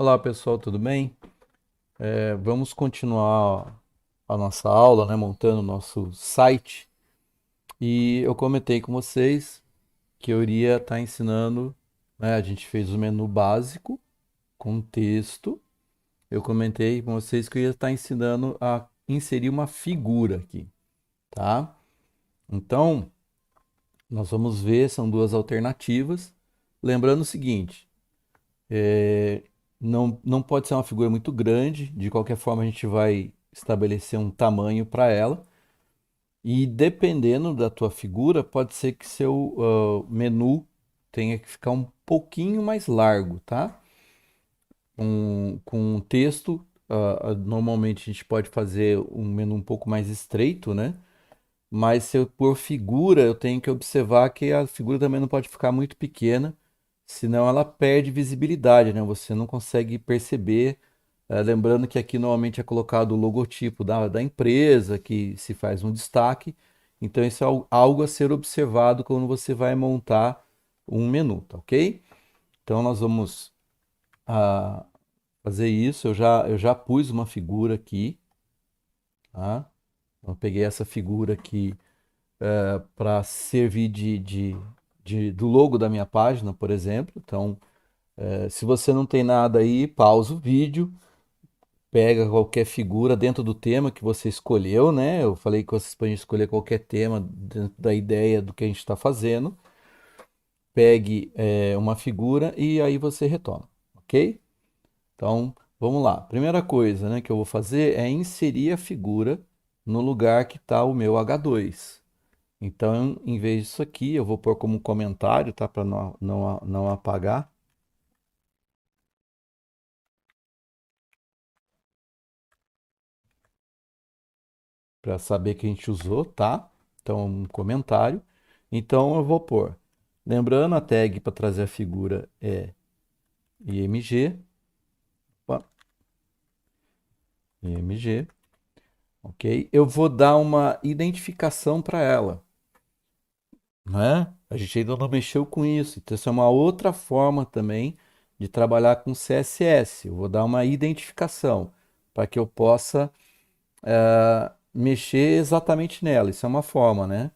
Olá pessoal, tudo bem? Vamos continuar a nossa aula, né, montando o nosso site. E eu comentei com vocês que eu iria estar ensinando, né, a gente fez o menu básico com texto. Eu comentei com vocês que eu ia estar ensinando a inserir uma figura aqui, tá? Então, nós vamos ver, são duas alternativas. Lembrando o seguinte, não pode ser uma figura muito grande, de qualquer forma a gente vai estabelecer um tamanho para ela. E dependendo da tua figura, pode ser que seu menu tenha que ficar um pouquinho mais largo, tá? Com um texto, normalmente a gente pode fazer um menu um pouco mais estreito, né? Mas se eu pôr figura, eu tenho que observar que a figura também não pode ficar muito pequena, senão ela perde visibilidade, né? Você não consegue perceber. Lembrando que aqui normalmente é colocado o logotipo da empresa, que se faz um destaque. Então, isso é algo a ser observado quando você vai montar um menu, tá ok? Então, nós vamos ah, fazer isso. Eu já pus uma figura aqui, tá? Eu peguei essa figura aqui para servir do logo da minha página, por exemplo. Então, se você não tem nada aí, pausa o vídeo, pega qualquer figura dentro do tema que você escolheu, né? Eu falei que vocês podem escolher qualquer tema dentro da ideia do que a gente está fazendo. Pegue uma figura e aí você retoma, ok? Então, vamos lá. Primeira coisa, né, que eu vou fazer é inserir a figura no lugar que está o meu H2. Então, em vez disso aqui, eu vou pôr como comentário, tá? Para não apagar, para saber que a gente usou, tá? Então, um comentário. Então, eu vou pôr. Lembrando, a tag para trazer a figura é img. Opa, img, ok? Eu vou dar uma identificação para ela, né? A gente ainda não mexeu com isso. Então, isso é uma outra forma também de trabalhar com CSS. Eu vou dar uma identificação para que eu possa mexer exatamente nela. Isso é uma forma, né?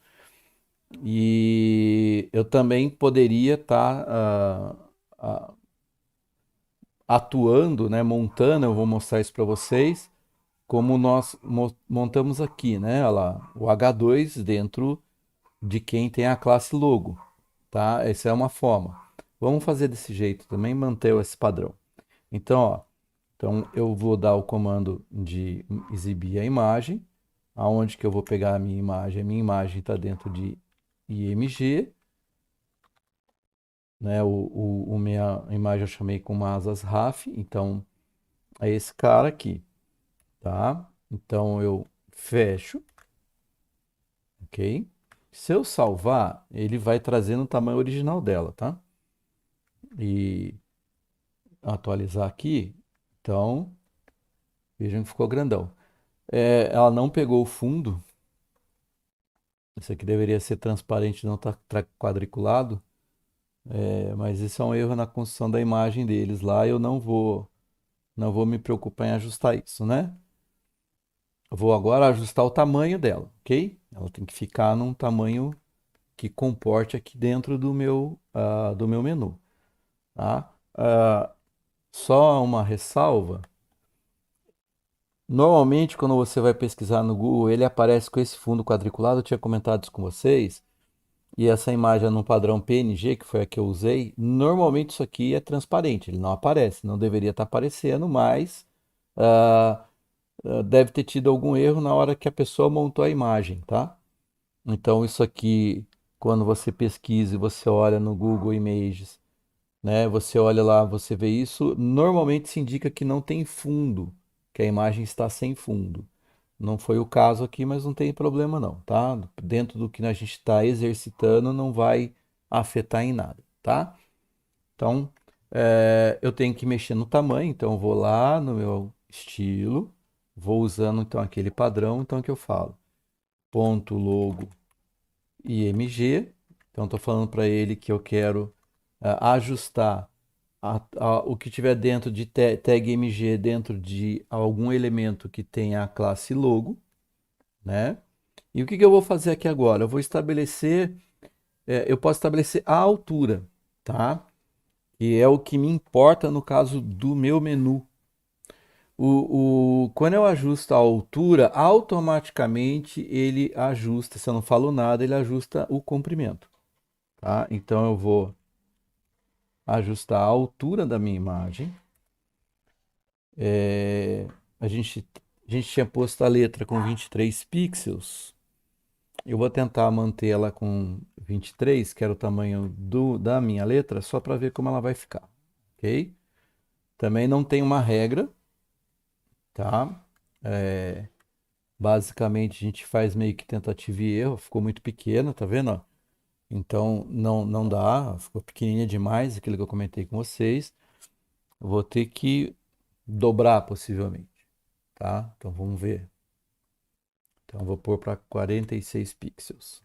E eu também poderia estar atuando, né, montando, eu vou mostrar isso para vocês, como nós montamos aqui, né? Olha lá, o H2 dentro de quem tem a classe logo, tá? Essa é uma forma. Vamos fazer desse jeito também, manter esse padrão. Então, ó, então eu vou dar o comando de exibir a imagem, aonde que eu vou pegar a minha imagem? A minha imagem está dentro de img, né? O minha imagem eu chamei com asas RAF, então é esse cara aqui, tá? Então eu fecho, ok? Se eu salvar, ele vai trazer no tamanho original dela, tá? E atualizar aqui, então vejam que ficou grandão. Ela não pegou o fundo, isso aqui deveria ser transparente, não tá quadriculado. Mas isso é um erro na construção da imagem deles lá. Eu não vou me preocupar em ajustar isso, né? Eu vou agora ajustar o tamanho dela, ok? Ela tem que ficar num tamanho que comporte aqui dentro do meu menu, tá? Só uma ressalva. Normalmente, quando você vai pesquisar no Google, ele aparece com esse fundo quadriculado. Eu tinha comentado isso com vocês. E essa imagem é no padrão PNG, que foi a que eu usei. Normalmente isso aqui é transparente, ele não aparece. Não deveria estar aparecendo, mas ah, deve ter tido algum erro na hora que a pessoa montou a imagem, tá? Então isso aqui, quando você pesquisa e você olha no Google Images, né? Você olha lá, você vê isso, normalmente se indica que não tem fundo, que a imagem está sem fundo. Não foi o caso aqui, mas não tem problema não, tá? Dentro do que a gente está exercitando, não vai afetar em nada, tá? Então, eu tenho que mexer no tamanho, então eu vou lá no meu estilo, vou usando então aquele padrão, então que eu falo, ponto logo img, então estou falando para ele que eu quero ajustar o que tiver dentro de tag MG dentro de algum elemento que tenha a classe logo, né? E o que que eu vou fazer aqui agora? Eu vou estabelecer, eu posso estabelecer a altura, tá? Que é o que me importa no caso do meu menu. Quando eu ajusto a altura, automaticamente ele ajusta, se eu não falo nada, ele ajusta o comprimento, tá? Então eu vou ajustar a altura da minha imagem. É, a gente, a gente tinha posto a letra com 23 pixels. Eu vou tentar manter ela com 23, que era o tamanho da minha letra, só para ver como ela vai ficar, ok? Também não tem uma regra, tá? É, basicamente a gente faz meio que tentativa e erro, ficou muito pequena, tá vendo? Ó? Então não dá, ficou pequenininha demais, aquilo que eu comentei com vocês. Eu vou ter que dobrar possivelmente, tá? Então vamos ver. Então eu vou pôr para 46 pixels.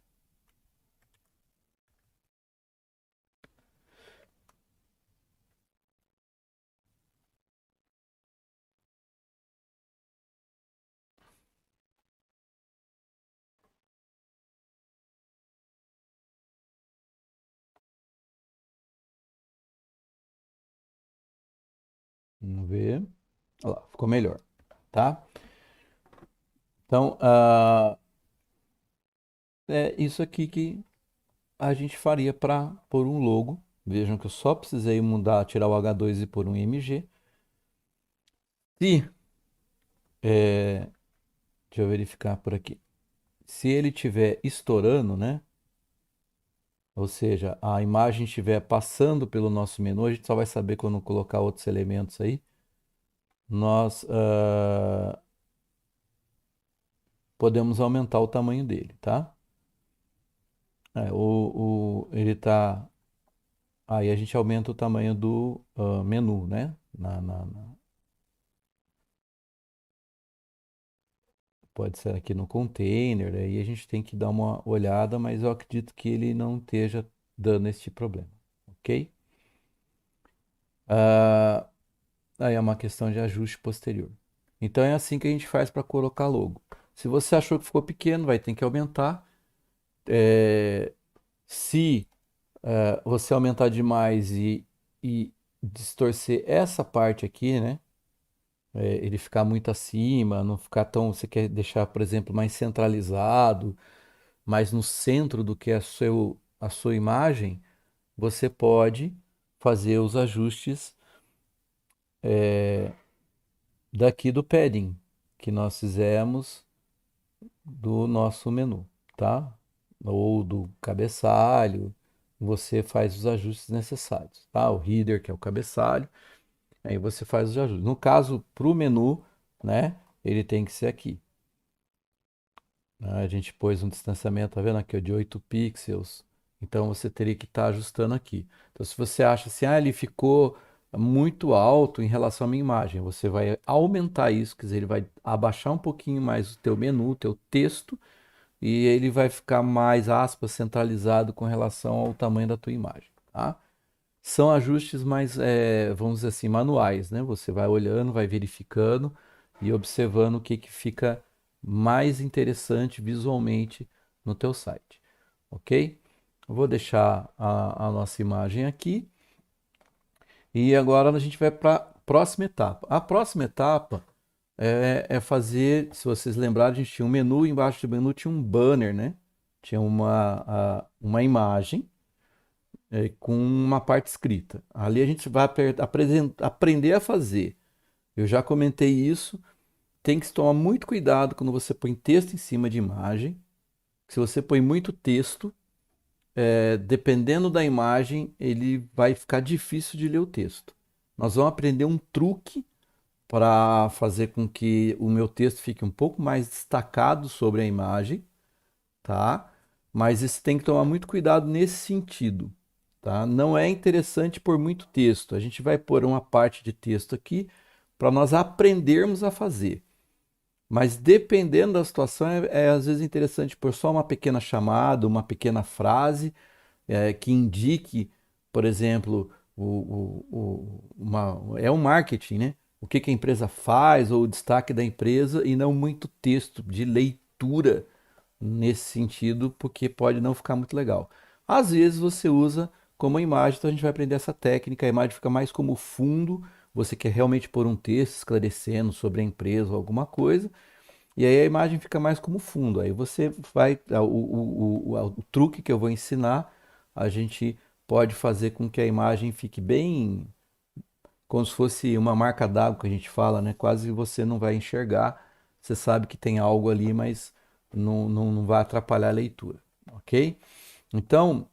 Vamos ver. Olha lá, ficou melhor, tá? Então, é isso aqui que a gente faria para pôr um logo. Vejam que eu só precisei mudar, tirar o H2 e pôr um IMG. Se, deixa eu verificar por aqui. Se ele estiver estourando, né? Ou seja, a imagem estiver passando pelo nosso menu, a gente só vai saber quando colocar outros elementos aí. Nós podemos aumentar o tamanho dele, tá? Ele tá. Aí a gente aumenta o tamanho do menu, né? Pode ser aqui no container, aí a gente tem que dar uma olhada, mas eu acredito que ele não esteja dando este problema, ok? Ah, aí é uma questão de ajuste posterior. Então é assim que a gente faz para colocar logo. Se você achou que ficou pequeno, vai ter que aumentar. Se você aumentar demais e distorcer essa parte aqui, né? Ele ficar muito acima, não ficar tão. Você quer deixar, por exemplo, mais centralizado, mais no centro do que a sua imagem, você pode fazer os ajustes daqui do padding que nós fizemos do nosso menu, tá? Ou do cabeçalho, você faz os ajustes necessários, tá? O header, que é o cabeçalho, aí você faz os ajustes. No caso, para o menu, né, ele tem que ser aqui. Né? A gente pôs um distanciamento, tá vendo aqui, ó, de 8 pixels. Então você teria que estar ajustando aqui. Então, se você acha assim, ele ficou muito alto em relação à minha imagem, você vai aumentar isso, quer dizer, ele vai abaixar um pouquinho mais o teu menu, o teu texto, e ele vai ficar mais, aspas, centralizado com relação ao tamanho da tua imagem, tá? São ajustes mais, vamos dizer assim, manuais, né? Você vai olhando, vai verificando e observando o que que fica mais interessante visualmente no teu site, ok? Eu vou deixar a nossa imagem aqui e agora a gente vai para a próxima etapa. A próxima etapa é fazer, se vocês lembrarem, a gente tinha um menu, embaixo do menu tinha um banner, né? Tinha uma imagem com uma parte escrita. Ali a gente vai aprender a fazer. Eu já comentei isso. Tem que tomar muito cuidado quando você põe texto em cima de imagem. Se você põe muito texto, dependendo da imagem, ele vai ficar difícil de ler o texto. Nós vamos aprender um truque para fazer com que o meu texto fique um pouco mais destacado sobre a imagem, tá? Mas você tem que tomar muito cuidado nesse sentido, tá? Não é interessante pôr muito texto. A gente vai pôr uma parte de texto aqui para nós aprendermos a fazer. Mas dependendo da situação, é às vezes interessante pôr só uma pequena chamada, uma pequena frase que indique, por exemplo, é um marketing, né? O que que a empresa faz ou o destaque da empresa e não muito texto de leitura nesse sentido, porque pode não ficar muito legal. Às vezes você usa como imagem, então a gente vai aprender essa técnica, a imagem fica mais como fundo, você quer realmente pôr um texto esclarecendo sobre a empresa ou alguma coisa, e aí a imagem fica mais como fundo. Aí você vai, o truque que eu vou ensinar, a gente pode fazer com que a imagem fique bem como se fosse uma marca d'água que a gente fala, né? Quase você não vai enxergar. Você sabe que tem algo ali, mas não vai atrapalhar a leitura, ok? Então,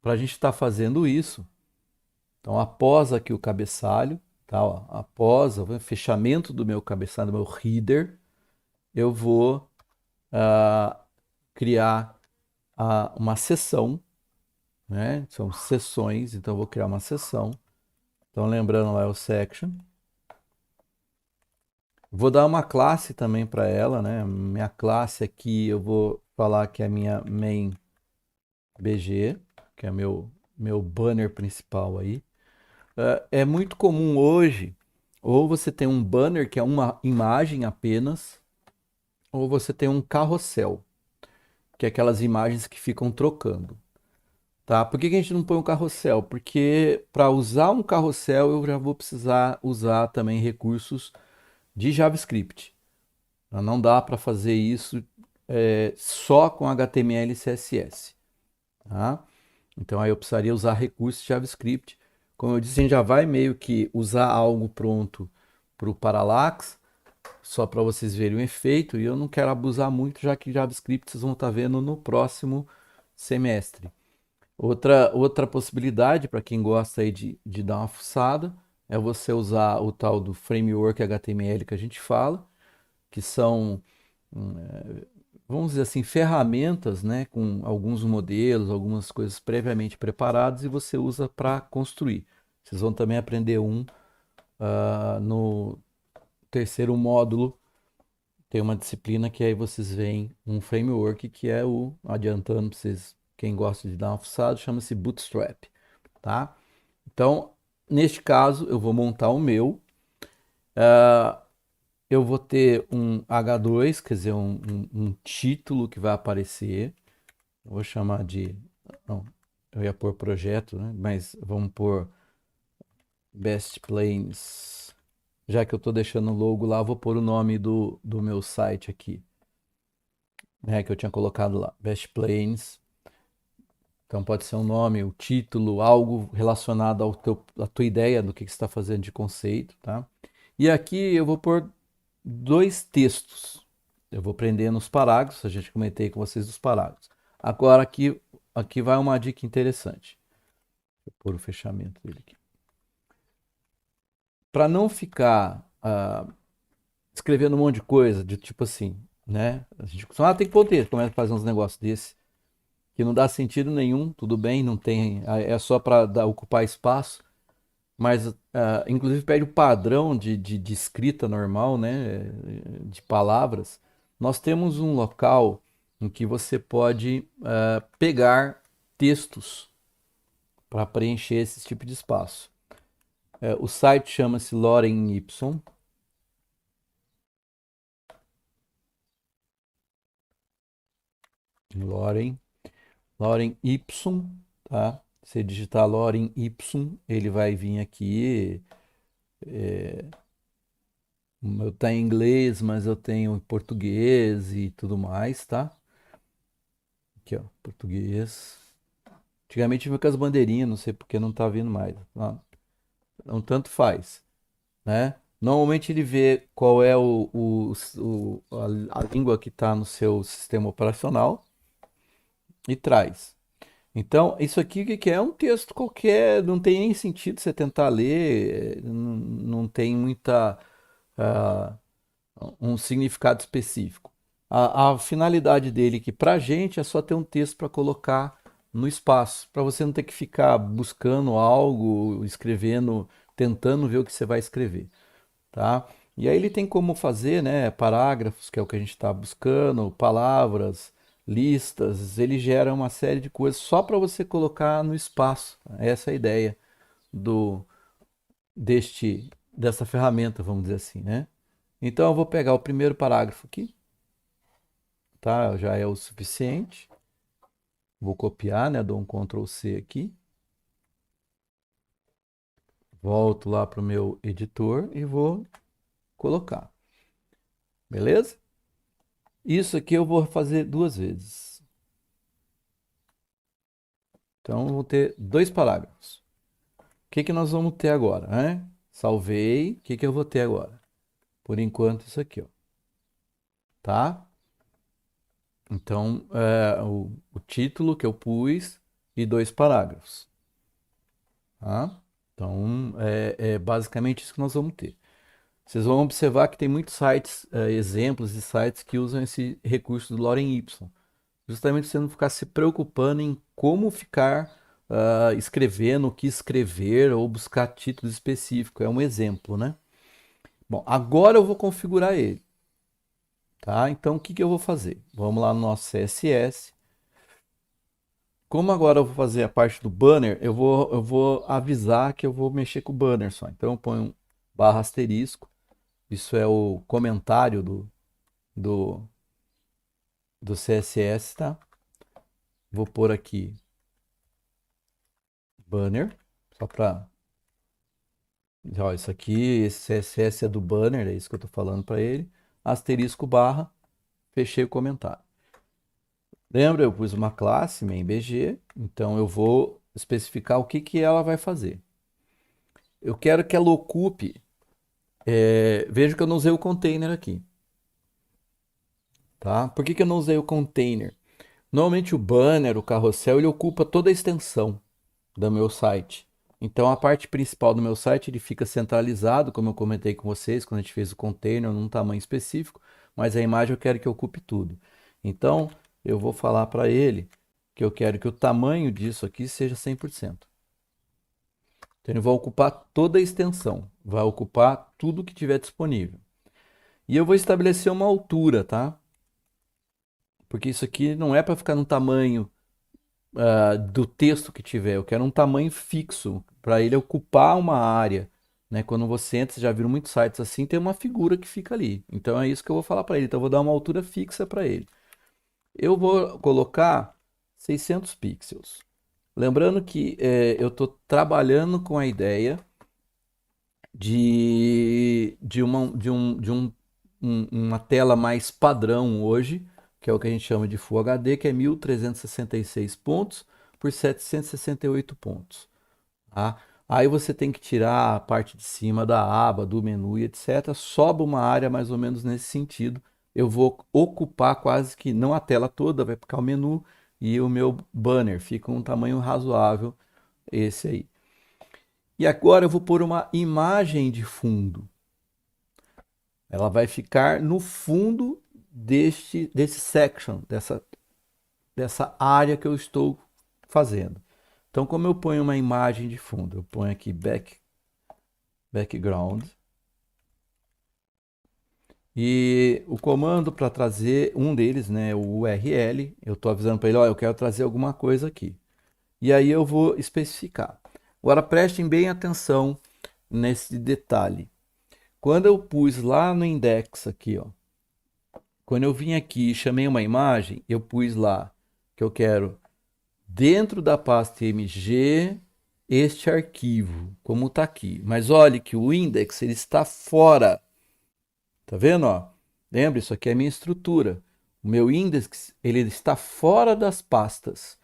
para a gente estar fazendo isso, então após aqui o cabeçalho, tá? Ó, após o fechamento do meu cabeçalho, do meu header, eu vou ah, criar uma seção, né? São seções, então eu vou criar uma seção. Então, lembrando lá é o section. Vou dar uma classe também para ela, né? Minha classe aqui eu vou falar que é a minha main BG, que é meu banner principal aí. É muito comum hoje, ou você tem um banner que é uma imagem apenas, ou você tem um carrossel, que é aquelas imagens que ficam trocando. Tá? Por que que a gente não põe um carrossel? Porque para usar um carrossel eu já vou precisar usar também recursos de JavaScript. Não dá para fazer isso só com HTML e CSS. Tá? Então aí eu precisaria usar recursos de JavaScript. Como eu disse, a gente já vai meio que usar algo pronto para o Parallax, só para vocês verem o efeito, e eu não quero abusar muito, já que JavaScript vocês vão estar vendo no próximo semestre. Outra possibilidade, para quem gosta aí de dar uma fuçada, é você usar o tal do framework HTML que a gente fala, que são vamos dizer assim, ferramentas, né, com alguns modelos, algumas coisas previamente preparadas e você usa para construir. Vocês vão também aprender no terceiro módulo, tem uma disciplina que aí vocês veem um framework que é adiantando para vocês, quem gosta de dar uma fuçada, chama-se Bootstrap, tá? Então, neste caso, eu vou montar o meu, eu vou ter um H2, quer dizer, um título que vai aparecer. Vou chamar de. Não, eu ia pôr projeto, né? Mas vamos pôr Best Planes. Já que eu estou deixando o logo lá, vou pôr o nome do meu site aqui, né? Que eu tinha colocado lá. Best Planes. Então pode ser um nome, o título, algo relacionado à tua ideia do que você está fazendo de conceito, tá? E aqui eu vou pôr dois textos. Eu vou prender nos parágrafos, a gente comentei com vocês dos parágrafos. Agora aqui vai uma dica interessante. Vou pôr o fechamento dele aqui. Para não ficar escrevendo um monte de coisa, de tipo assim, né? A gente tem que pôr texto, começa a fazer uns negócios desse, que não dá sentido nenhum, tudo bem, não tem, é só para ocupar espaço, mas inclusive pede o padrão de escrita normal, né? De palavras. Nós temos um local em que você pode pegar textos para preencher esse tipo de espaço. O site chama-se Lorem Ipsum. Lorem, Lorem Ipsum, tá? Você digitar Lorem Ipsum, ele vai vir aqui. Eu tenho em inglês, mas eu tenho em português e tudo mais, tá? Aqui, ó, português. Antigamente vinha com as bandeirinhas, não sei porque não tá vindo mais. Tá? Então, tanto faz, né? Normalmente ele vê qual é a língua que está no seu sistema operacional e traz. Então, isso aqui o que que é? É um texto qualquer, não tem nem sentido você tentar ler, não tem ah, um significado específico. A finalidade dele que pra gente é só ter um texto para colocar no espaço, para você não ter que ficar buscando algo, escrevendo, tentando ver o que você vai escrever, tá? E aí ele tem como fazer, né, parágrafos, que é o que a gente está buscando, palavras, listas, ele gera uma série de coisas só para você colocar no espaço. Essa é a ideia do dessa ferramenta, vamos dizer assim, né? Então eu vou pegar o primeiro parágrafo aqui, tá? Já é o suficiente. Vou copiar, né? Dou um Ctrl C aqui. Volto lá para o meu editor e vou colocar. Beleza? Isso aqui eu vou fazer duas vezes. Então, eu vou ter dois parágrafos. O que que nós vamos ter agora, né? Salvei. O que que eu vou ter agora? Por enquanto, isso aqui, ó. Tá? Então, o título que eu pus e dois parágrafos. Tá? Então, é basicamente isso que nós vamos ter. Vocês vão observar que tem muitos sites, exemplos de sites que usam esse recurso do Lorem Ipsum. Justamente você não ficar se preocupando em como ficar escrevendo, o que escrever ou buscar títulos específicos. É um exemplo, né? Bom, agora eu vou configurar ele, tá? Então, o que que eu vou fazer? Vamos lá no nosso CSS. Como agora eu vou fazer a parte do banner, eu vou avisar que eu vou mexer com o banner só. Então, eu ponho barra asterisco. Isso é o comentário do, do CSS, tá? Vou pôr aqui banner, só para... Ó, isso aqui, esse CSS é do banner, é isso que eu estou falando para ele. Asterisco barra, fechei o comentário. Lembra, eu pus uma classe, main.bg, então eu vou especificar o que que ela vai fazer. Eu quero que ela ocupe, veja que eu não usei o container aqui, tá? Por que que eu não usei o container? Normalmente o banner, o carrossel, ele ocupa toda a extensão do meu site. Então a parte principal do meu site ele fica centralizado, como eu comentei com vocês, quando a gente fez o container num tamanho específico, mas a imagem eu quero que ocupe tudo. Então eu vou falar para ele que eu quero que o tamanho disso aqui seja 100%. Então ele vai ocupar toda a extensão, vai ocupar tudo que tiver disponível. E eu vou estabelecer uma altura, tá? Porque isso aqui não é para ficar no tamanho do texto que tiver. Eu quero um tamanho fixo para ele ocupar uma área. Né? Quando você entra, você já viram muitos sites assim, tem uma figura que fica ali. Então é isso que eu vou falar para ele. Então eu vou dar uma altura fixa para ele. Eu vou colocar 600 pixels. Lembrando que eu estou trabalhando com a ideia de uma tela mais padrão hoje, que é o que a gente chama de Full HD, que é 1366 pontos por 768 pontos. Tá? Aí você tem que tirar a parte de cima da aba, do menu e etc. Sobra uma área mais ou menos nesse sentido. Eu vou ocupar quase que não a tela toda, vai ficar o menu e o meu banner. Fica um tamanho razoável esse aí. E agora eu vou pôr uma imagem de fundo. Ela vai ficar no fundo desse section, dessa área que eu estou fazendo. Então, como eu ponho uma imagem de fundo, eu ponho aqui background. E o comando para trazer um deles, né, o URL, eu estou avisando para ele, ó, eu quero trazer alguma coisa aqui. E aí eu vou especificar. Agora prestem bem atenção nesse detalhe. Quando eu pus lá no index aqui, ó, quando eu vim aqui e chamei uma imagem, eu pus lá que eu quero dentro da pasta img este arquivo, como está aqui. Mas olhe que o index ele está fora. Tá vendo? Ó? Lembra, isso aqui é a minha estrutura. O meu index ele está fora das pastas.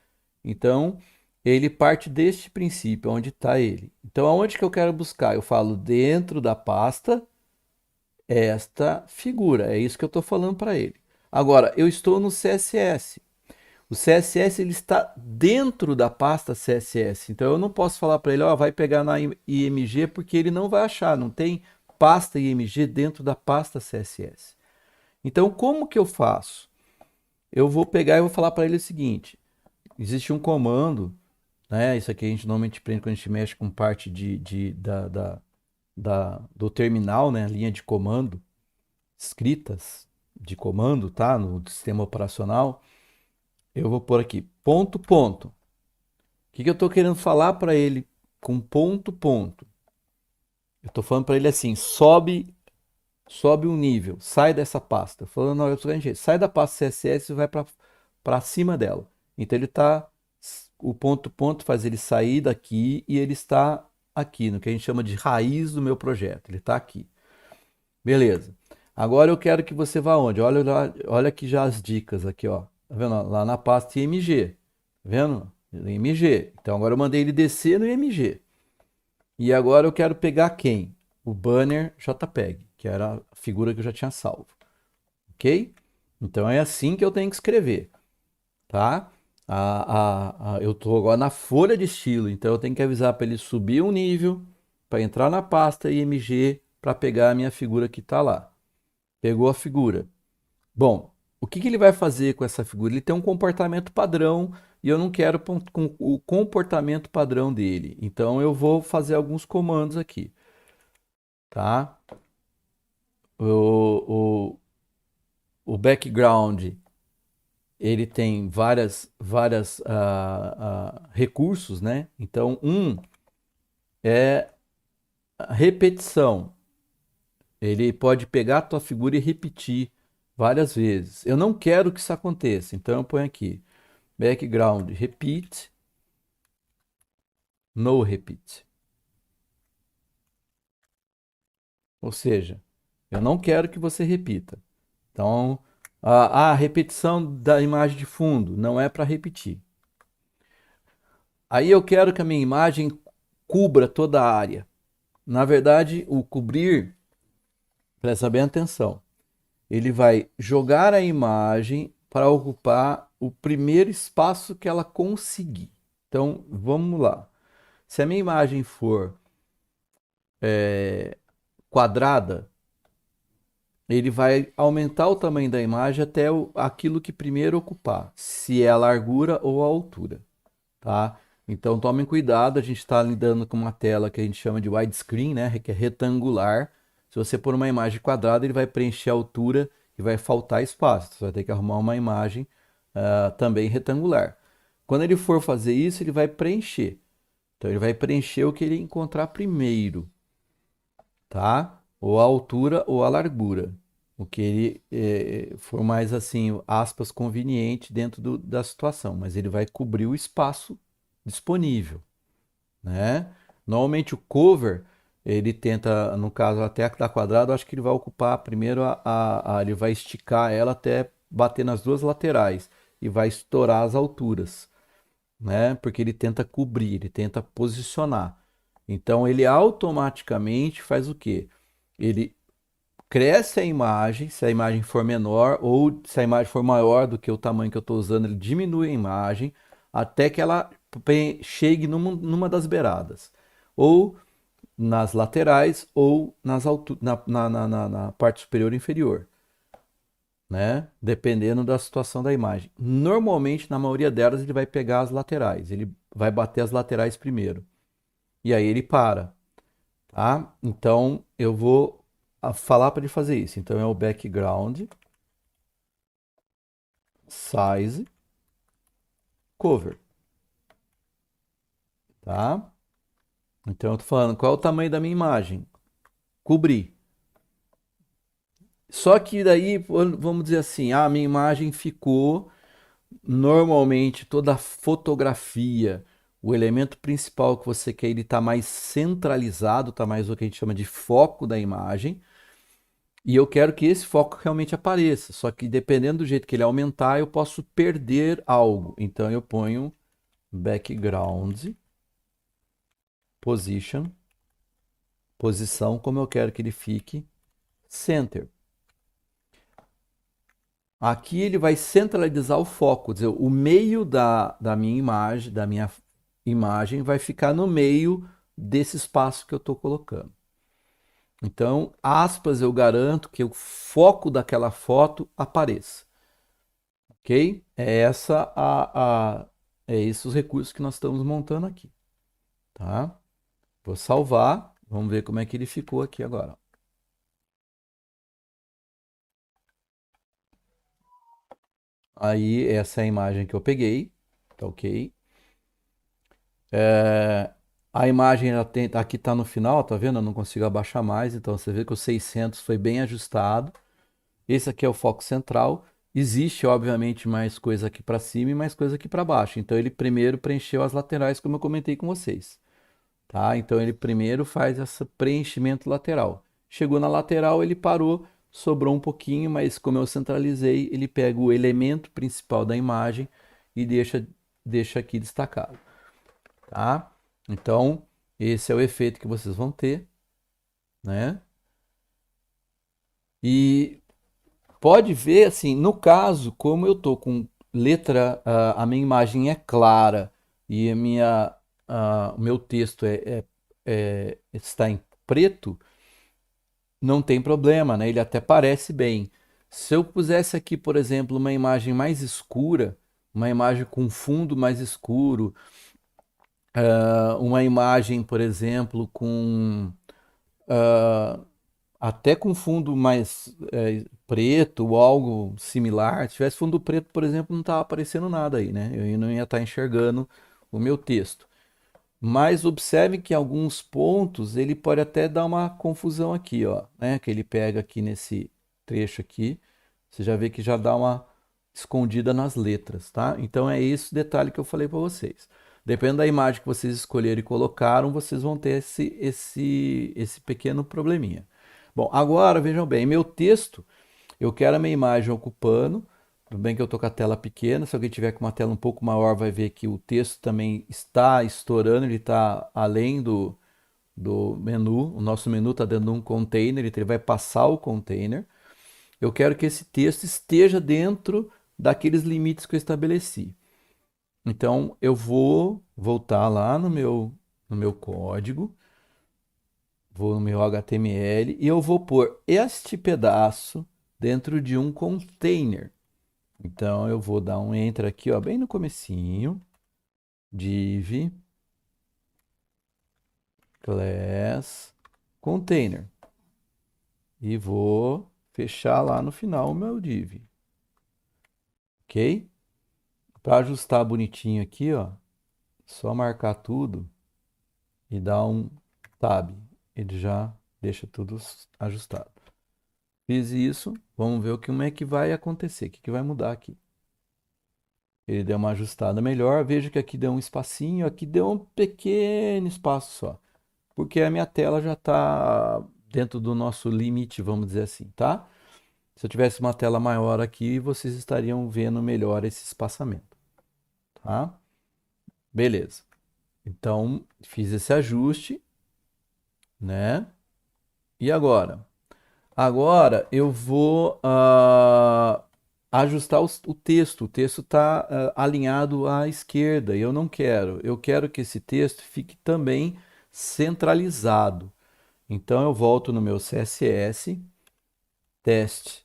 Então, ele parte deste princípio, onde está ele. Então, aonde que eu quero buscar? Eu falo dentro da pasta esta figura. É isso que eu estou falando para ele. Agora, eu estou no CSS. O CSS ele está dentro da pasta CSS. Então eu não posso falar para ele, ó, vai pegar na IMG porque ele não vai achar, não tem pasta IMG dentro da pasta CSS. Então como que eu faço? Eu vou pegar e vou falar para ele o seguinte: existe um comando, né? Isso aqui a gente normalmente aprende quando a gente mexe com parte do terminal, né? Linha de comando, escritas de comando, tá? No sistema operacional. Eu vou pôr aqui, ponto, ponto. O que que eu estou querendo falar para ele com ponto, ponto? Eu estou falando para ele assim, sobe um nível, sai dessa pasta. Falando, não, eu sou gente, sai da pasta CSS e vai para cima dela. Então ele está, o ponto, ponto faz ele sair daqui e ele está aqui, no que a gente chama de raiz do meu projeto. Ele está aqui. Beleza. Agora eu quero que você vá onde? Olha, olha aqui já as dicas aqui, ó. Tá vendo? Lá na pasta IMG. Tá vendo? IMG. Então agora eu mandei ele descer no IMG. E agora eu quero pegar quem? O banner JPEG, que era a figura que eu já tinha salvo. Ok? Então é assim que eu tenho que escrever, tá? Eu estou agora na folha de estilo, então eu tenho que avisar para ele subir um nível, para entrar na pasta IMG, para pegar a minha figura que está lá. Pegou a figura. Bom, o que que ele vai fazer com essa figura? Ele tem um comportamento padrão e eu não quero com o comportamento padrão dele. Então eu vou fazer alguns comandos aqui, tá? O, o background ele tem várias recursos, né? Então é a repetição. Ele pode pegar a tua figura e repetir várias vezes. Eu não quero que isso aconteça, então eu ponho aqui background repeat, no repeat. Ou seja, eu não quero que você repita. Então, a repetição da imagem de fundo não é para repetir. Aí eu quero que a minha imagem cubra toda a área. Na verdade, o cobrir, presta bem atenção, ele vai jogar a imagem para ocupar o primeiro espaço que ela conseguir. Então, vamos lá. Se a minha imagem for quadrada, ele vai aumentar o tamanho da imagem até aquilo que primeiro ocupar, se é a largura ou a altura, tá? Então tomem cuidado, a gente está lidando com uma tela que a gente chama de widescreen, né, que é retangular. Se você pôr uma imagem quadrada, ele vai preencher a altura e vai faltar espaço. Você vai ter que arrumar uma imagem também retangular. Quando ele for fazer isso, ele vai preencher. Então ele vai preencher o que ele encontrar primeiro, tá? Ou a altura ou a largura. O que ele for mais assim, aspas, conveniente dentro da situação, mas ele vai cobrir o espaço disponível, né? Normalmente o cover, ele tenta, no caso até da quadrado, acho que ele vai ocupar primeiro ele vai esticar ela até bater nas duas laterais e vai estourar as alturas, né? Porque ele tenta cobrir, ele tenta posicionar. Então ele automaticamente faz o quê? Ele cresce a imagem, se a imagem for menor, ou se a imagem for maior do que o tamanho que eu estou usando, ele diminui a imagem até que ela chegue numa das beiradas, ou nas laterais, ou na parte superior e inferior, né? Dependendo da situação da imagem. Normalmente, na maioria delas, ele vai pegar as laterais, ele vai bater as laterais primeiro, e aí ele para, tá? Então eu vou falar para ele fazer isso. Então é o background size cover, tá? Então eu tô falando qual é o tamanho da minha imagem, cobrir. Só que daí vamos dizer assim, a minha imagem ficou normalmente toda a fotografia, o elemento principal que você quer, ele está mais centralizado, está mais o que a gente chama de foco da imagem. E eu quero que esse foco realmente apareça. Só que dependendo do jeito que ele aumentar, eu posso perder algo. Então eu ponho background, position, posição, como eu quero que ele fique, center. Aqui ele vai centralizar o foco, quer dizer, o meio da minha imagem vai ficar no meio desse espaço que eu estou colocando. Então, aspas, eu garanto que o foco daquela foto apareça. Ok? É esses os recursos que nós estamos montando aqui, tá? Vou salvar, vamos ver como é que ele ficou aqui agora. Aí, essa é a imagem que eu peguei, tá ok? É, a imagem aqui está no final, tá vendo? Eu não consigo abaixar mais, então você vê que o 600 foi bem ajustado. Esse aqui é o foco central. Existe, obviamente, mais coisa aqui para cima e mais coisa aqui para baixo. Então ele primeiro preencheu as laterais, como eu comentei com vocês, tá? Então ele primeiro faz esse preenchimento lateral. Chegou na lateral, ele parou, sobrou um pouquinho, mas como eu centralizei, ele pega o elemento principal da imagem e deixa aqui destacado, tá? Então, esse é o efeito que vocês vão ter, né? E pode ver, assim, no caso, como eu tô com letra, a minha imagem é clara e o meu texto está em preto, não tem problema, né? Ele até parece bem. Se eu pusesse aqui, por exemplo, uma imagem mais escura, uma imagem com fundo mais escuro, uma imagem, por exemplo, com até com fundo mais preto ou algo similar. Se tivesse fundo preto, por exemplo, não estava aparecendo nada aí, né? Eu não ia estar enxergando o meu texto. Mas observe que em alguns pontos ele pode até dar uma confusão aqui, ó, né? Que ele pega aqui nesse trecho aqui, você já vê que já dá uma escondida nas letras, tá? Então é esse o detalhe que eu falei para vocês. Dependendo da imagem que vocês escolheram e colocaram, vocês vão ter esse pequeno probleminha. Bom, agora vejam bem, meu texto, eu quero a minha imagem ocupando. Tudo bem que eu estou com a tela pequena, se alguém tiver com uma tela um pouco maior, vai ver que o texto também está estourando, ele está além do menu. O nosso menu está dentro de um container, ele vai passar o container. Eu quero que esse texto esteja dentro daqueles limites que eu estabeleci. Então, eu vou voltar lá no meu código, vou no meu HTML e eu vou pôr este pedaço dentro de um container. Então eu vou dar um enter aqui, ó, bem no comecinho, div class container e vou fechar lá no final o meu div, ok? Para ajustar bonitinho aqui, ó, só marcar tudo e dar um tab, ele já deixa tudo ajustado. Fiz isso, vamos ver como é que vai acontecer, o que vai mudar aqui. Ele deu uma ajustada melhor, veja que aqui deu um espacinho, aqui deu um pequeno espaço só, porque a minha tela já está dentro do nosso limite, vamos dizer assim, tá? Se eu tivesse uma tela maior aqui, vocês estariam vendo melhor esse espaçamento, tá? Beleza. Então, fiz esse ajuste, né? E agora? Agora eu vou ajustar o texto. O texto está alinhado à esquerda e eu não quero. Eu quero que esse texto fique também centralizado. Então eu volto no meu CSS, teste,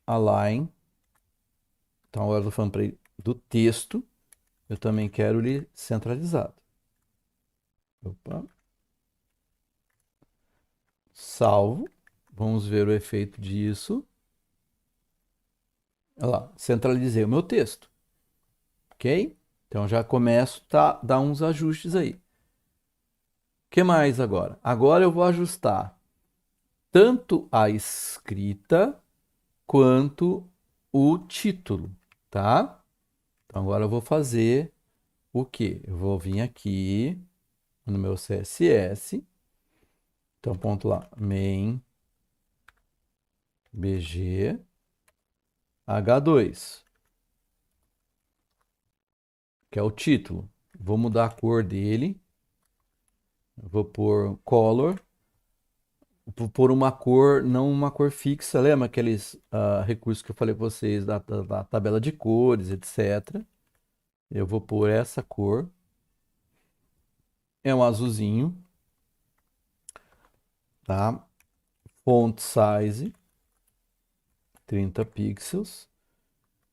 align. Então agora eu estou falando para ele do texto. Eu também quero ele centralizado. Opa. Salvo. Vamos ver o efeito disso. Olha lá, centralizei o meu texto. Ok? Então já começo a dar uns ajustes aí. O que mais agora? Agora eu vou ajustar tanto a escrita quanto o título, tá? Então agora eu vou fazer o quê? Eu vou vir aqui no meu CSS. Então ponto lá, main bg h2, que é o título. Vou mudar a cor dele. Vou pôr color. Vou pôr uma cor, não uma cor fixa. Lembra aqueles recursos que eu falei para vocês da tabela de cores, etc. Eu vou pôr essa cor. É um azulzinho, tá? Font size 30 pixels.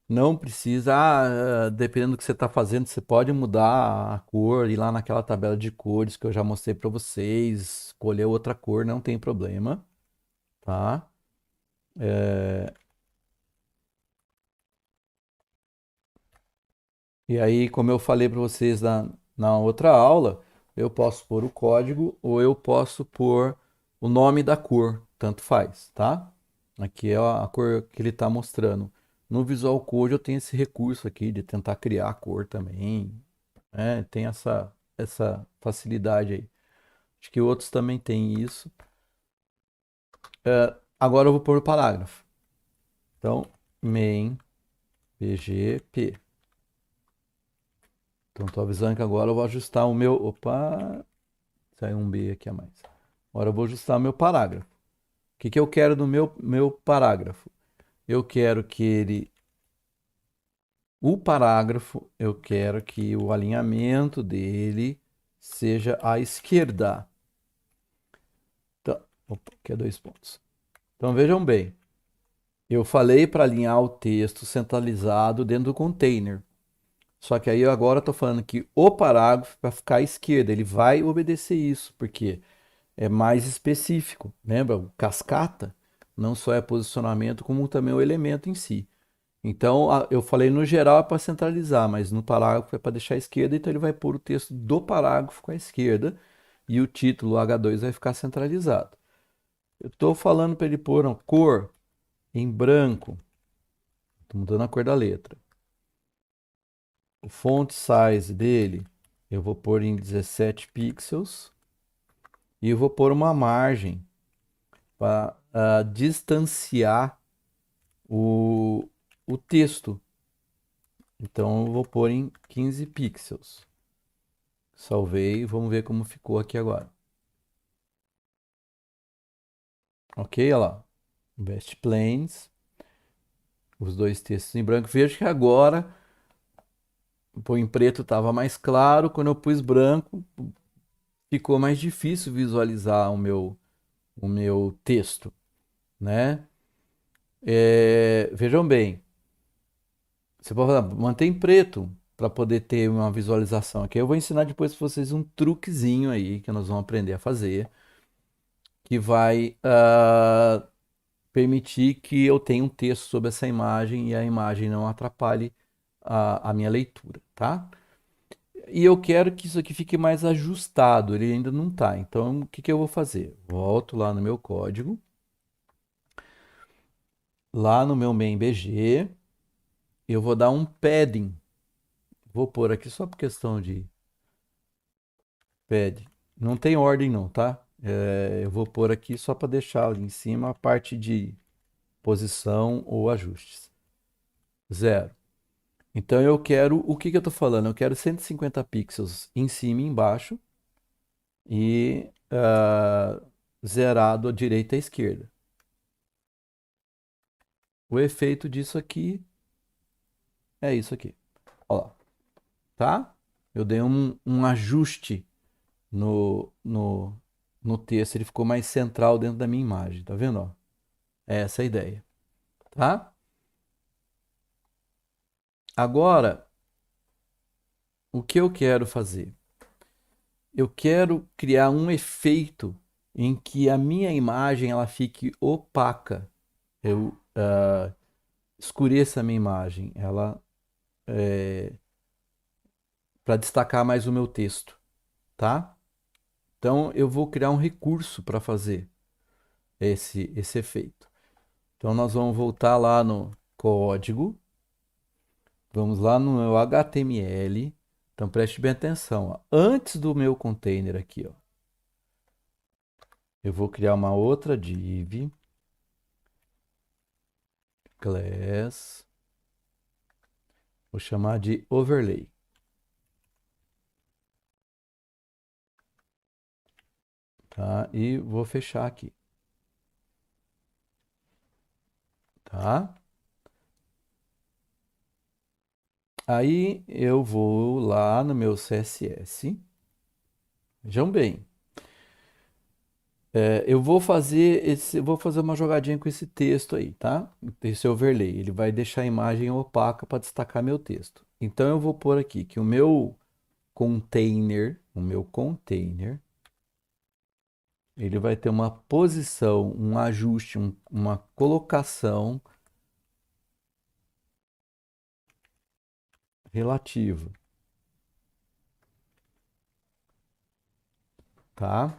Não precisa, dependendo do que você está fazendo, você pode mudar a cor, ir lá naquela tabela de cores que eu já mostrei para vocês, escolher outra cor, não tem problema, tá? E aí, como eu falei para vocês na outra aula, eu posso pôr o código ou eu posso pôr o nome da cor, tanto faz, tá? Aqui é a cor que ele está mostrando. No Visual Code eu tenho esse recurso aqui de tentar criar a cor também, né? Tem essa facilidade aí. Acho que outros também têm isso. Agora eu vou pôr o parágrafo. Então, main bgp. Então, estou avisando que agora eu vou ajustar o meu. Opa, saiu um B aqui a mais. Agora eu vou ajustar o meu parágrafo. O que que eu quero do meu parágrafo? Eu quero que ele. O parágrafo, eu quero que o alinhamento dele seja à esquerda. Então, opa, aqui é dois pontos. Então vejam bem, eu falei para alinhar o texto centralizado dentro do container. Só que aí eu agora estou falando que o parágrafo vai ficar à esquerda, ele vai obedecer isso, porque é mais específico. Lembra? O cascata não só é posicionamento, como também o elemento em si. Então, eu falei no geral é para centralizar, mas no parágrafo é para deixar à esquerda, então ele vai pôr o texto do parágrafo com a esquerda e o título H2 vai ficar centralizado. Eu estou falando para ele pôr uma cor em branco, estou mudando a cor da letra. O font size dele eu vou pôr em 17 pixels e eu vou pôr uma margem para distanciar o, o texto. Então eu vou pôr em 15 pixels. Salvei, vamos ver como ficou aqui agora. Ok, olha lá. Best Planes, os dois textos em branco. Veja que agora, pô, em preto estava mais claro, quando eu pus branco, ficou mais difícil visualizar o meu texto, né? Vejam bem, você pode falar, mantém preto para poder ter uma visualização aqui. Eu vou ensinar depois para vocês um truquezinho aí que nós vamos aprender a fazer, que vai permitir que eu tenha um texto sobre essa imagem e a imagem não atrapalhe a minha leitura, tá? E eu quero que isso aqui fique mais ajustado, ele ainda não está. Então, o que que eu vou fazer? Volto lá no meu código, lá no meu main BG, eu vou dar um padding. Vou pôr aqui só por questão de padding. Não tem ordem não, tá? Eu vou pôr aqui só para deixar ali em cima a parte de posição ou ajustes. Zero. Então eu quero, o que que eu estou falando? Eu quero 150 pixels em cima e embaixo e zerado à direita e à esquerda. O efeito disso aqui é isso aqui. Ó lá, tá? Eu dei um ajuste no texto, ele ficou mais central dentro da minha imagem, tá vendo? Ó? É essa a ideia, tá? Agora, o que eu quero fazer? Eu quero criar um efeito em que a minha imagem ela fique opaca. Eu escureça a minha imagem, ela para destacar mais o meu texto, tá? Então eu vou criar um recurso para fazer esse efeito. Então nós vamos voltar lá no código, vamos lá no meu HTML. Então preste bem atenção, ó. Antes do meu container aqui, ó, eu vou criar uma outra div, class, vou chamar de overlay, tá? E vou fechar aqui, tá? Aí eu vou lá no meu CSS. Vejam bem, eu vou fazer uma jogadinha com esse texto aí, tá? Esse overlay, ele vai deixar a imagem opaca para destacar meu texto. Então eu vou pôr aqui que o meu container ele vai ter uma posição, um ajuste, uma colocação relativa, tá?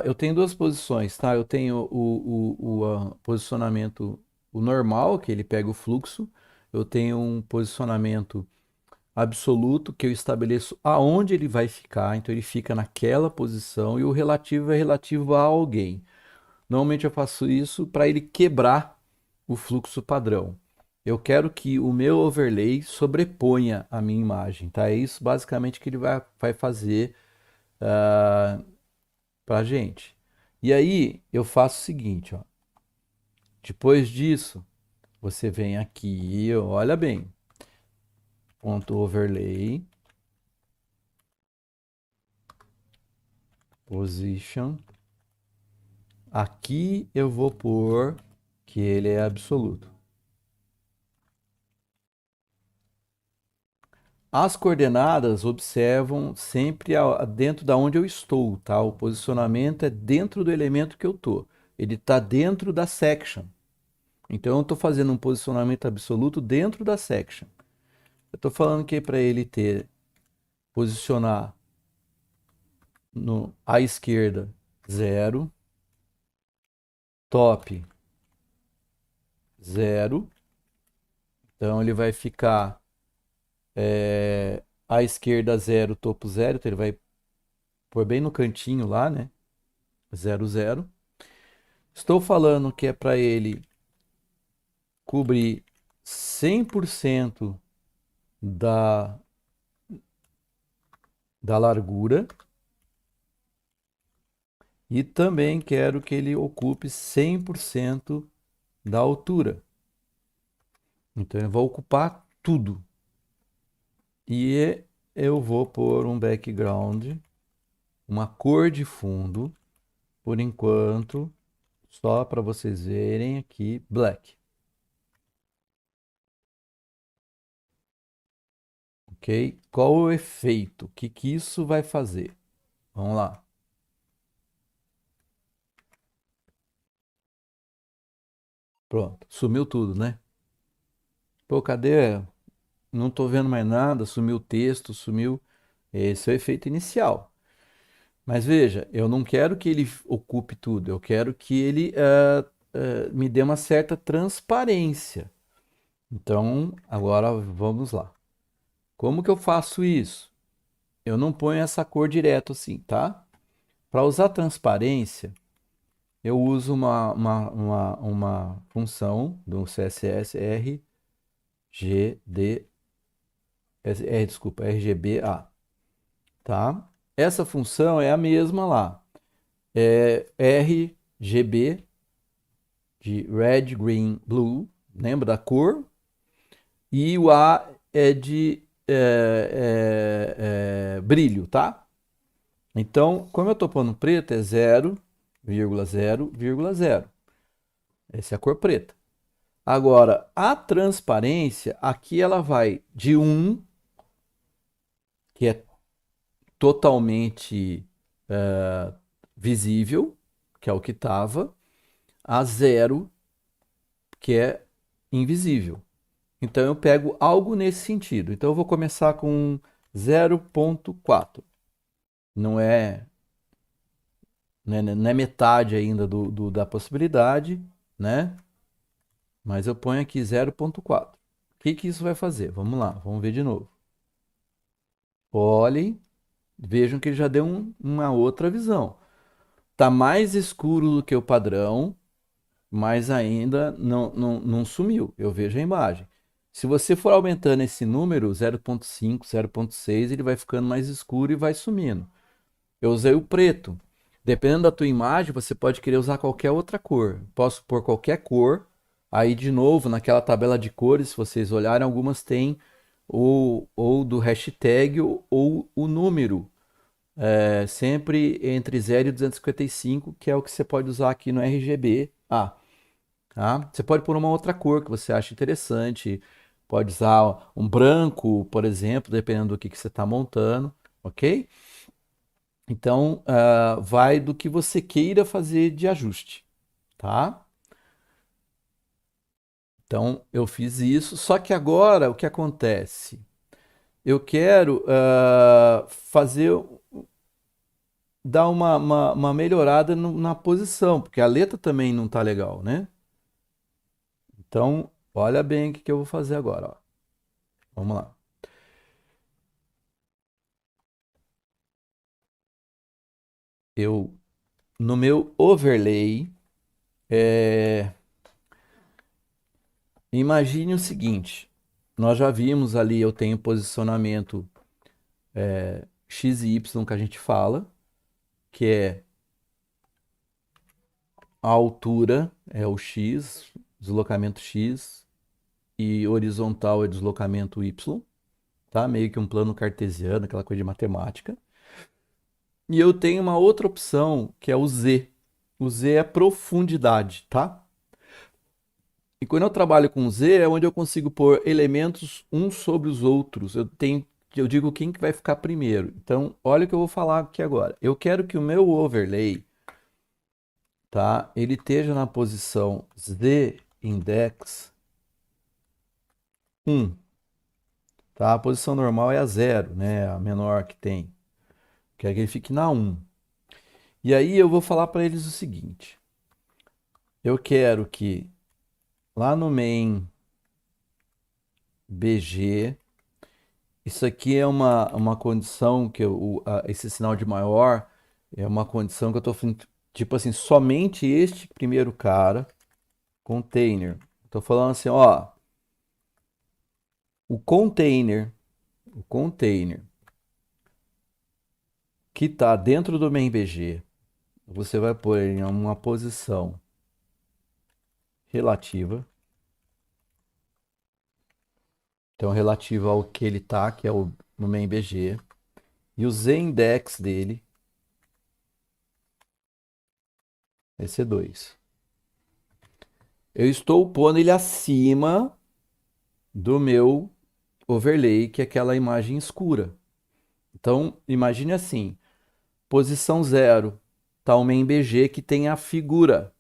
Eu tenho duas posições, tá? Eu tenho o posicionamento o normal, que ele pega o fluxo. Eu tenho um posicionamento absoluto, que eu estabeleço aonde ele vai ficar. Então ele fica naquela posição. E o relativo é relativo a alguém. Normalmente eu faço isso para ele quebrar o fluxo padrão. Eu quero que o meu overlay sobreponha a minha imagem, tá? É isso basicamente que ele vai fazer para a gente. E aí eu faço o seguinte, ó. Depois disso, você vem aqui, olha bem, ponto overlay, position. Aqui eu vou pôr que ele é absoluto. As coordenadas observam sempre dentro da onde eu estou, tá? O posicionamento é dentro do elemento que eu estou. Ele está dentro da section. Então eu estou fazendo um posicionamento absoluto dentro da section. Eu estou falando que para ele posicionar à esquerda 0, top 0. Então ele vai ficar à esquerda 0, topo 0. Então ele vai pôr bem no cantinho lá, né? 0, 0. Estou falando que é para ele cobrir 100% da, da largura e também quero que ele ocupe 100% da altura. Então eu vou ocupar tudo. E eu vou pôr um background, uma cor de fundo, por enquanto, só para vocês verem aqui, black. Ok? Qual o efeito? O que isso vai fazer? Vamos lá. Pronto, sumiu tudo, né? Pô, cadê? Não estou vendo mais nada, sumiu o texto, sumiu. Esse é o efeito inicial. Mas veja, eu não quero que ele ocupe tudo, eu quero que ele me dê uma certa transparência. Então, agora vamos lá. Como que eu faço isso? Eu não ponho essa cor direto assim, tá? Para usar transparência, eu uso uma função do CSS desculpa, RGBA, tá? Essa função é a mesma lá. É RGB de red, green, blue, lembra da cor? E o A é de brilho, tá? Então, como eu estou pondo preto, é 0,0,0. Essa é a cor preta. Agora, a transparência, aqui ela vai de 1, que é totalmente visível, que é o que estava, a 0, que é invisível. Então eu pego algo nesse sentido. Então eu vou começar com 0,4. Não é, não é metade ainda da possibilidade, né? Mas eu ponho aqui 0,4. O que isso vai fazer? Vamos lá, vamos ver de novo. Olhem, vejam que ele já deu uma outra visão. Tá mais escuro do que o padrão, mas ainda não sumiu. Eu vejo a imagem. Se você for aumentando esse número, 0,5, 0,6, ele vai ficando mais escuro e vai sumindo. Eu usei o preto. Dependendo da tua imagem, você pode querer usar qualquer outra cor. Posso pôr qualquer cor. Aí, de novo, naquela tabela de cores, se vocês olharem, algumas têm ou do hashtag ou o número. Sempre entre 0 e 255, que é o que você pode usar aqui no RGB. Tá? Você pode pôr uma outra cor que você acha interessante. Pode usar um branco, por exemplo, dependendo do que você está montando, ok? Então, vai do que você queira fazer de ajuste, tá? Então, eu fiz isso. Só que agora, o que acontece? Eu quero fazer, dar uma melhorada na posição, porque a letra também não tá legal, né? Então, olha bem o que eu vou fazer agora, ó. Vamos lá. Eu, no meu overlay, é, imagine o seguinte: nós já vimos ali, eu tenho posicionamento X e Y que a gente fala, que é a altura é o X, deslocamento X, e horizontal é deslocamento Y, tá? Meio que um plano cartesiano, aquela coisa de matemática. E eu tenho uma outra opção, que é o Z. O Z é profundidade, tá? E quando eu trabalho com Z, é onde eu consigo pôr elementos uns sobre os outros. Eu digo quem que vai ficar primeiro. Então, olha o que eu vou falar aqui agora. Eu quero que o meu overlay, tá? Ele esteja na posição Z index 1, tá? A posição normal é a 0, né? A menor que tem. Quero que ele fique na 1. E aí eu vou falar para eles o seguinte: eu quero que lá no main BG, isso aqui é uma condição que esse sinal de maior é uma condição que eu estou falando, tipo assim, somente este primeiro cara, container. Estou falando assim, ó, o container que está dentro do main BG, você vai pôr em uma posição relativa. Então, relativa ao que ele tá, que é no main BG. E o z-index dele é C2. Eu estou pondo ele acima do meu overlay, que é aquela imagem escura. Então, imagine assim: posição 0 está o main BG que tem a figura.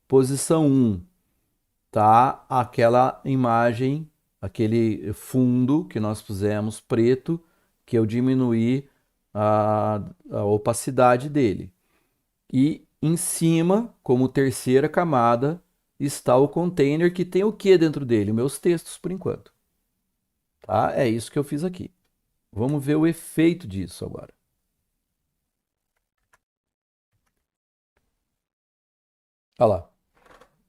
Posição 1 tá aquela imagem, aquele fundo que nós pusemos preto, que eu diminuí a opacidade dele. E em cima, como terceira camada, está o container que tem o que dentro dele? Meus textos, por enquanto. Tá? É isso que eu fiz aqui. Vamos ver o efeito disso agora. Olha lá.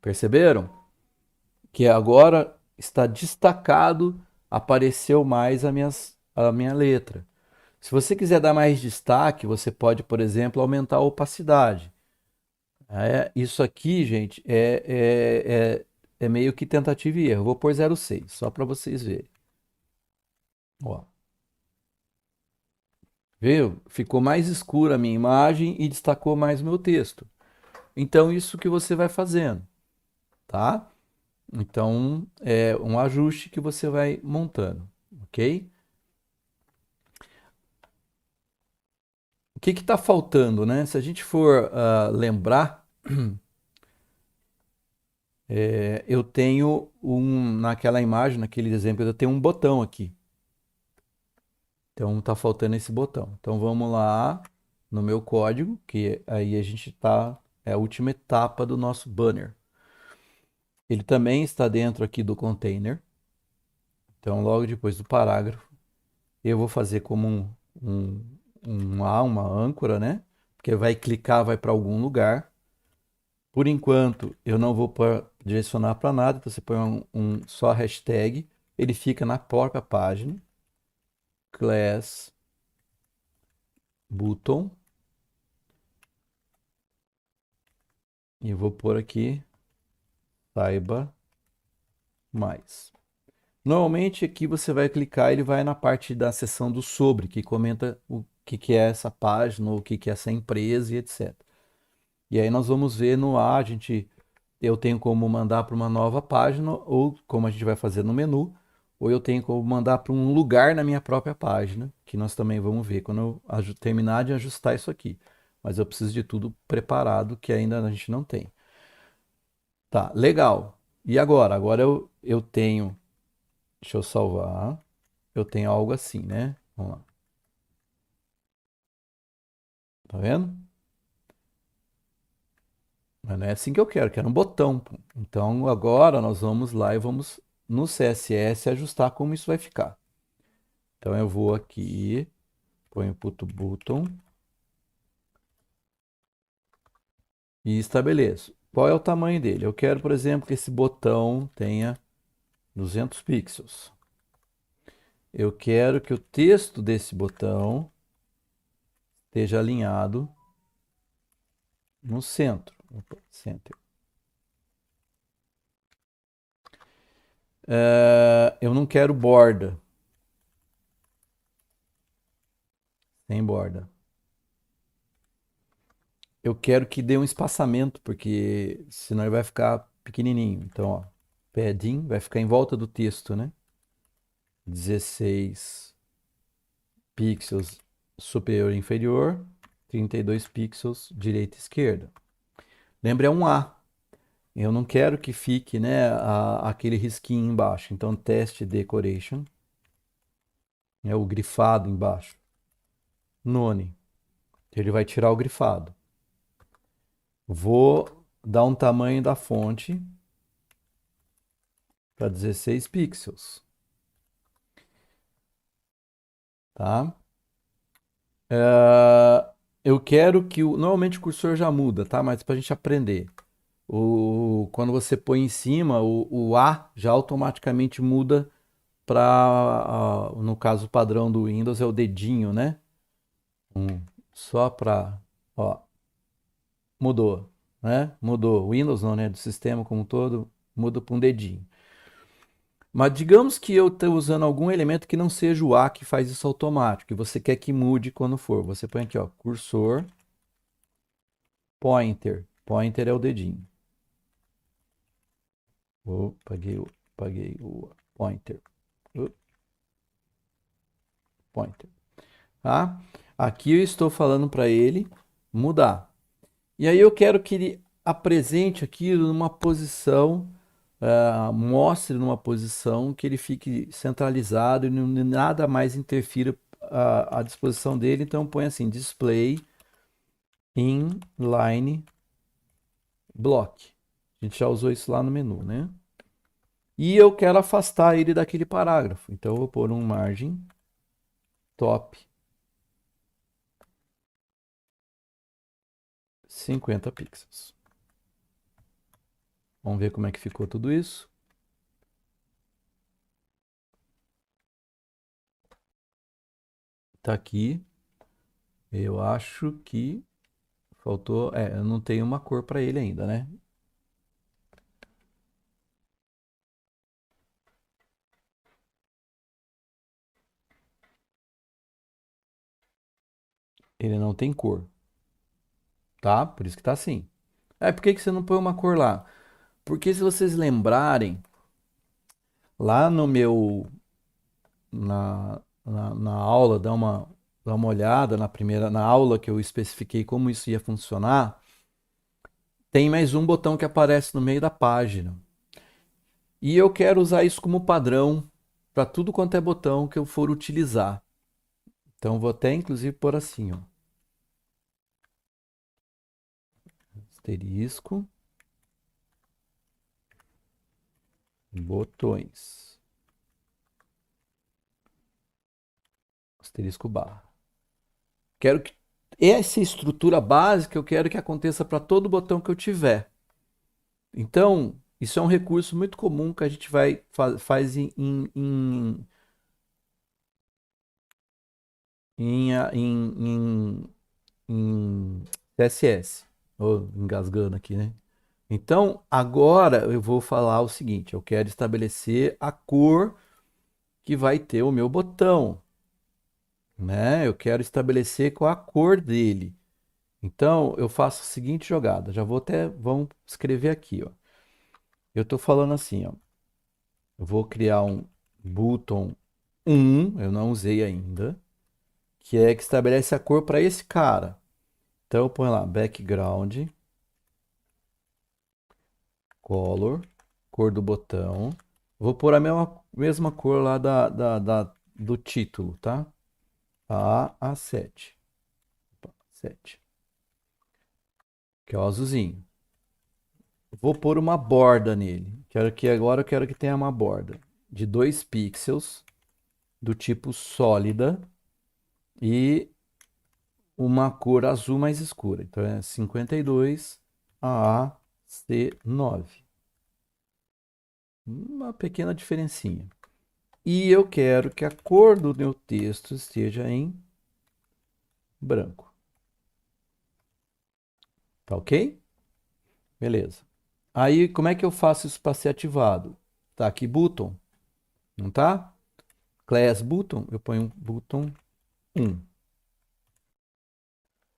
Perceberam? Que agora está destacado, apareceu mais a minha letra. Se você quiser dar mais destaque, você pode, por exemplo, aumentar a opacidade. Isso aqui, gente, é meio que tentativa e erro. Eu vou pôr 0,6, só para vocês verem. Ó, viu? Ficou mais escura a minha imagem e destacou mais o meu texto. Então, isso que você vai fazendo, tá? Então, é um ajuste que você vai montando, ok? O que está faltando, né? Se a gente for lembrar, eu tenho naquela imagem, naquele exemplo, eu tenho um botão aqui. Então está faltando esse botão. Então vamos lá no meu código, que aí a gente está, é a última etapa do nosso banner. Ele também está dentro aqui do container. Então logo depois do parágrafo, eu vou fazer como uma âncora, né? Porque vai clicar, vai para algum lugar. Por enquanto, eu não vou direcionar para nada, então você põe só hashtag, ele fica na própria página. Class button. E eu vou pôr aqui, saiba mais. Normalmente aqui você vai clicar, ele vai na parte da seção do sobre, que comenta o que é essa página, o que é essa empresa e etc. E aí nós vamos ver no A, eu tenho como mandar para uma nova página, ou como a gente vai fazer no menu, ou eu tenho como mandar para um lugar na minha própria página, que nós também vamos ver quando eu terminar de ajustar isso aqui. Mas eu preciso de tudo preparado, que ainda a gente não tem. Tá, legal. E agora? Agora eu tenho. Deixa eu salvar. Eu tenho algo assim, né? Vamos lá. Tá vendo? Mas não é assim que eu quero um botão, pô. Então agora nós vamos lá e vamos no CSS ajustar como isso vai ficar. Então eu vou aqui, ponho put button e estabeleço. Qual é o tamanho dele? Eu quero, por exemplo, que esse botão tenha 200 pixels. Eu quero que o texto desse botão esteja alinhado no centro. Opa, center. Eu não quero borda. Sem borda. Eu quero que dê um espaçamento, porque senão ele vai ficar pequenininho. Então, ó, padding vai ficar em volta do texto, né? 16 pixels superior e inferior, 32 pixels direita e esquerda. Lembra, é um A. Eu não quero que fique, né, aquele risquinho embaixo. Então, teste decoration é o grifado embaixo. None. Ele vai tirar o grifado. Vou dar um tamanho da fonte para 16 pixels, tá? Eu quero que normalmente o cursor já muda, tá? Mas para a gente aprender. Quando você põe em cima, o A já automaticamente muda para, no caso padrão do Windows, é o dedinho, né? Só para, ó, mudou, né? Mudou. O Windows não, né? Do sistema como um todo, muda para um dedinho. Mas digamos que eu estou usando algum elemento que não seja o A que faz isso automático, e você quer que mude quando for. Você põe aqui, ó, cursor, pointer. Pointer é o dedinho. Oh, paguei o pointer. Oh, pointer. Tá? Aqui eu estou falando para ele mudar. E aí eu quero que ele apresente aquilo numa posição, mostre numa posição que ele fique centralizado e nada mais interfira a disposição dele. Então põe assim, display inline block. A gente já usou isso lá no menu, né? E eu quero afastar ele daquele parágrafo. Então eu vou pôr um margem top 50 pixels. Vamos ver como é que ficou tudo isso. Tá aqui. Eu acho que faltou. Eu não tenho uma cor para ele ainda, né? Ele não tem cor, tá? Por isso que tá assim. Por que que você não põe uma cor lá? Porque se vocês lembrarem, lá no meu. Na aula, dá uma olhada na aula que eu especifiquei como isso ia funcionar. Tem mais um botão que aparece no meio da página. E eu quero usar isso como padrão para tudo quanto é botão que eu for utilizar. Então vou até inclusive pôr assim, ó. Asterisco, botões. Asterisco barra. Quero que essa estrutura básica eu quero que aconteça para todo botão que eu tiver. Então, isso é um recurso muito comum que a gente faz em, em CSS. Ô, engasgando aqui, né? Então, agora eu vou falar o seguinte: eu quero estabelecer a cor que vai ter o meu botão, né? Eu quero estabelecer qual a cor dele. Então, eu faço a seguinte jogada. Vamos escrever aqui, ó. Eu estou falando assim, ó. Eu vou criar um. button 1, eu não usei ainda, que é que estabelece a cor para esse cara. Então eu ponho lá background, color, cor do botão. Vou pôr a mesma cor lá do título, tá? A7. Opa, 7, que é o azulzinho. Vou pôr uma borda nele. Agora eu quero que tenha uma borda de 2 pixels do tipo sólida e uma cor azul mais escura. Então é 52 AAC9. Uma pequena diferencinha. E eu quero que a cor do meu texto esteja em branco. Tá ok? Beleza. Aí, como é que eu faço isso para ser ativado? Tá aqui button, não tá? Class button, eu ponho button 1.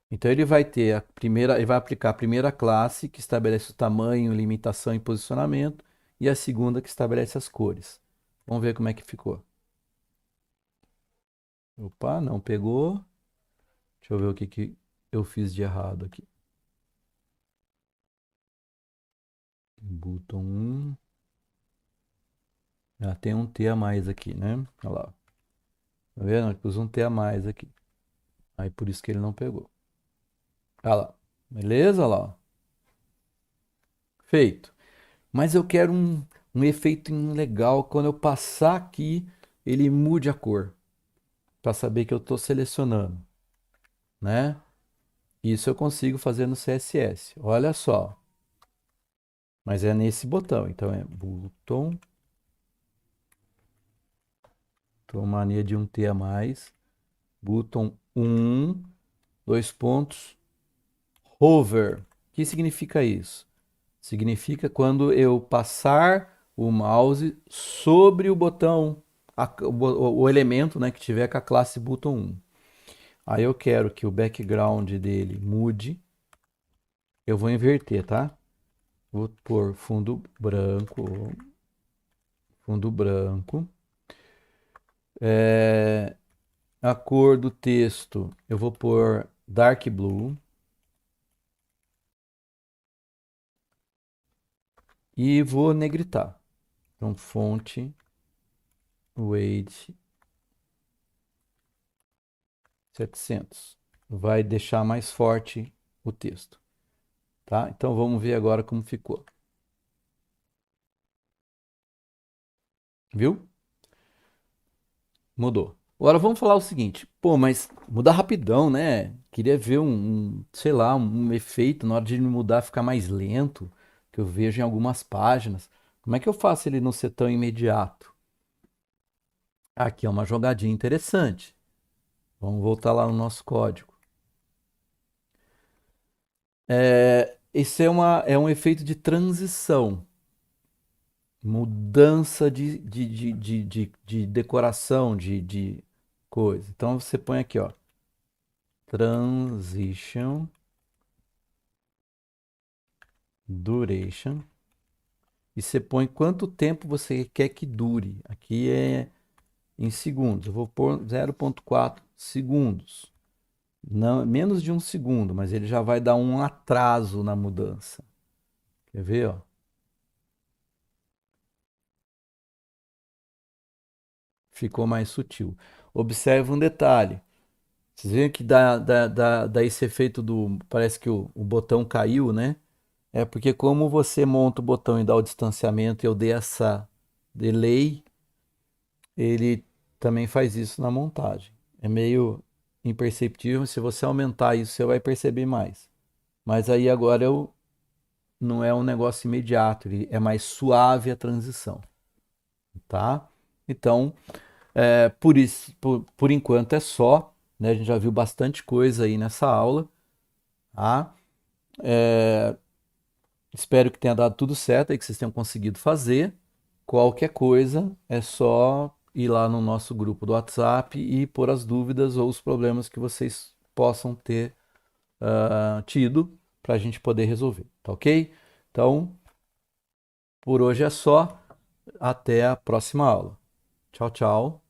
Então ele vai ter a primeira, ele vai aplicar a primeira classe que estabelece o tamanho, limitação e posicionamento, e a segunda que estabelece as cores. Vamos ver como é que ficou. Opa, não pegou. Deixa eu ver o que eu fiz de errado aqui. Button 1. Ah, tem um T a mais aqui, né? Olha lá. Tá vendo? Eu pus um T a mais aqui. Aí por isso que ele não pegou. Olha lá. Beleza? Olha lá. Feito. Mas eu quero um efeito legal. Quando eu passar aqui, ele mude a cor. Para saber que eu estou selecionando, né? Isso eu consigo fazer no CSS. Olha só. Mas é nesse botão. Então é button. Tô mania de um T a mais. Button 1, dois pontos, hover. O que significa isso? Significa quando eu passar o mouse sobre o botão, o elemento, né, que tiver com a classe button 1. Aí eu quero que o background dele mude. Eu vou inverter, tá? Vou pôr fundo branco. Fundo branco. A cor do texto eu vou pôr dark blue. E vou negritar. Então, fonte, weight 700. Vai deixar mais forte o texto. Tá? Então, vamos ver agora como ficou. Viu? Mudou. Agora vamos falar o seguinte. Pô, mas mudar rapidão, né? Queria ver sei lá, um efeito na hora de mudar ficar mais lento, que eu vejo em algumas páginas. Como é que eu faço ele não ser tão imediato? Aqui é uma jogadinha interessante. Vamos voltar lá no nosso código. Esse é um efeito de transição, mudança de decoração, de coisa. Então você põe aqui, ó, transition duration e você põe quanto tempo você quer que dure. Aqui é em segundos. Eu vou pôr 0,4 segundos. Não, menos de um segundo, mas ele já vai dar um atraso na mudança. Quer ver, ó? Ficou mais sutil. Observe um detalhe. Vocês veem que dá esse efeito do. Parece que o botão caiu, né? É porque como você monta o botão e dá o distanciamento, eu dei essa delay, ele também faz isso na montagem. É meio imperceptível, se você aumentar isso, você vai perceber mais. Mas aí agora não é um negócio imediato, ele é mais suave a transição, tá? Então, por isso, por enquanto é só, né? A gente já viu bastante coisa aí nessa aula, tá? Espero que tenha dado tudo certo e que vocês tenham conseguido fazer. Qualquer coisa é só ir lá no nosso grupo do WhatsApp e pôr as dúvidas ou os problemas que vocês possam ter tido para a gente poder resolver, tá ok? Então, por hoje é só. Até a próxima aula. Tchau, tchau.